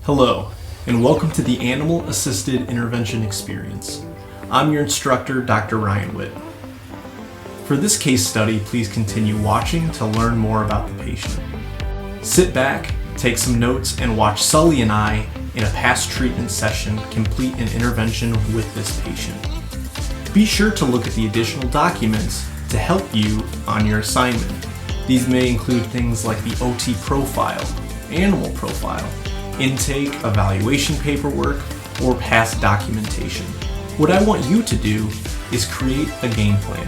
Hello, and welcome to the Animal Assisted Intervention Experience. I'm your instructor, Dr. Ryan Witt. For this case study, please continue watching to learn more about the patient. Sit back, take some notes, and watch Sully and I, in a past treatment session, complete an intervention with this patient. Be sure to look at the additional documents to help you on your assignment. These may include things like the OT profile, animal profile, intake, evaluation paperwork, or past documentation. What I want you to do is create a game plan.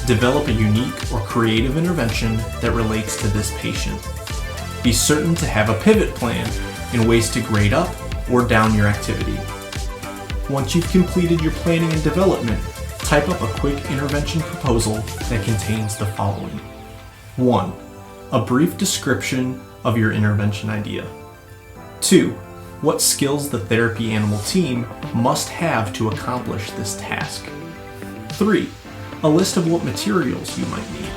Develop a unique or creative intervention that relates to this patient. Be certain to have a pivot plan in ways to grade up or down your activity. Once you've completed your planning and development, type up a quick intervention proposal that contains the following. 1. A brief description of your intervention idea. 2. What skills the therapy animal team must have to accomplish this task. 3. A list of what materials you might need.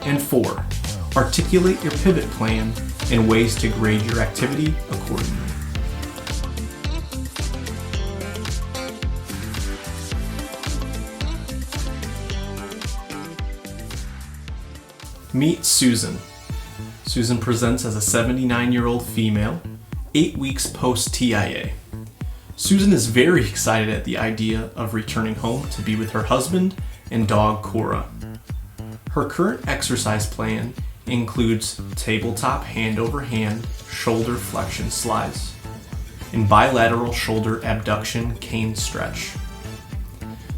And 4. Articulate your pivot plan and ways to grade your activity accordingly. Meet Susan. Susan presents as a 79-year-old female, 8 weeks post-TIA. Susan is very excited at the idea of returning home to be with her husband and dog Cora. Her current exercise plan includes tabletop hand-over-hand shoulder flexion slides and bilateral shoulder abduction cane stretch.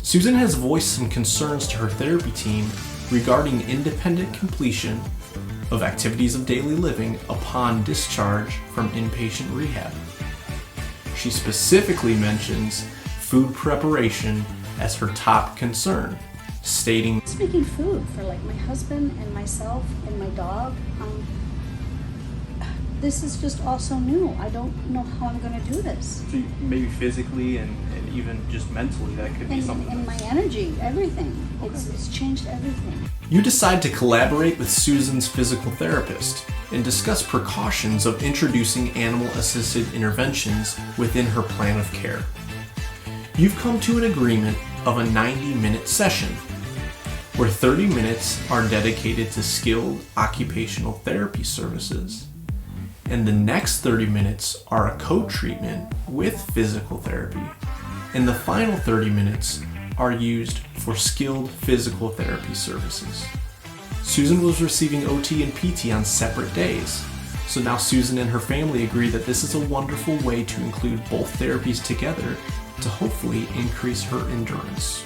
Susan has voiced some concerns to her therapy team regarding independent completion of activities of daily living upon discharge from inpatient rehab. She specifically mentions food preparation as her top concern, stating, Just making food for like my husband and myself and my dog. This is just all so new. I don't know how I'm going to do this. So maybe physically and even just mentally that could be something. And my energy, everything. It's changed everything. You decide to collaborate with Susan's physical therapist and discuss precautions of introducing animal-assisted interventions within her plan of care. You've come to an agreement of a 90-minute session, where 30 minutes are dedicated to skilled occupational therapy services, and the next 30 minutes are a co-treatment with physical therapy, and the final 30 minutes are used for skilled physical therapy services. Susan was receiving OT and PT on separate days, so now Susan and her family agree that this is a wonderful way to include both therapies together to hopefully increase her endurance.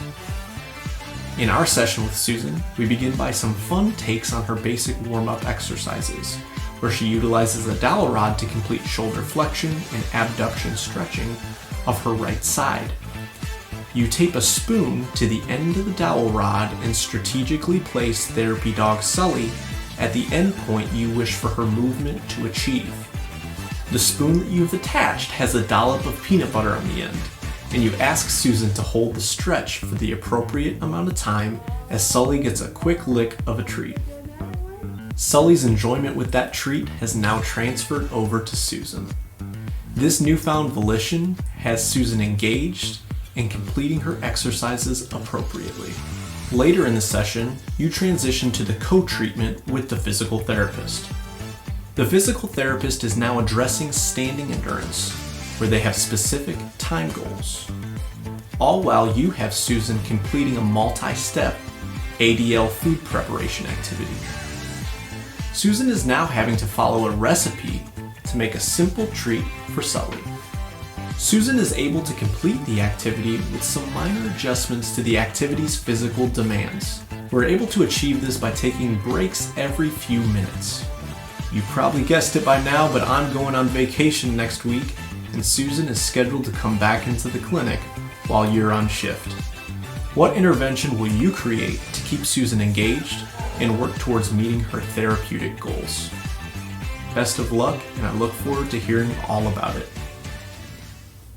In our session with Susan, we begin by some fun takes on her basic warm-up exercises, where she utilizes a dowel rod to complete shoulder flexion and abduction stretching of her right side. You tape a spoon to the end of the dowel rod and strategically place therapy dog Sully at the end point you wish for her movement to achieve. The spoon that you've attached has a dollop of peanut butter on the end, and you ask Susan to hold the stretch for the appropriate amount of time as Sully gets a quick lick of a treat. Sully's enjoyment with that treat has now transferred over to Susan. This newfound volition has Susan engaged and completing her exercises appropriately. Later in the session, you transition to the co-treatment with the physical therapist. The physical therapist is now addressing standing endurance, where they have specific time goals, all while you have Susan completing a multi-step ADL food preparation activity. Susan is now having to follow a recipe to make a simple treat for Sully. Susan is able to complete the activity with some minor adjustments to the activity's physical demands. We're able to achieve this by taking breaks every few minutes. You probably guessed it by now, but I'm going on vacation next week, and Susan is scheduled to come back into the clinic while you're on shift. What intervention will you create to keep Susan engaged and work towards meeting her therapeutic goals? Best of luck, and I look forward to hearing all about it.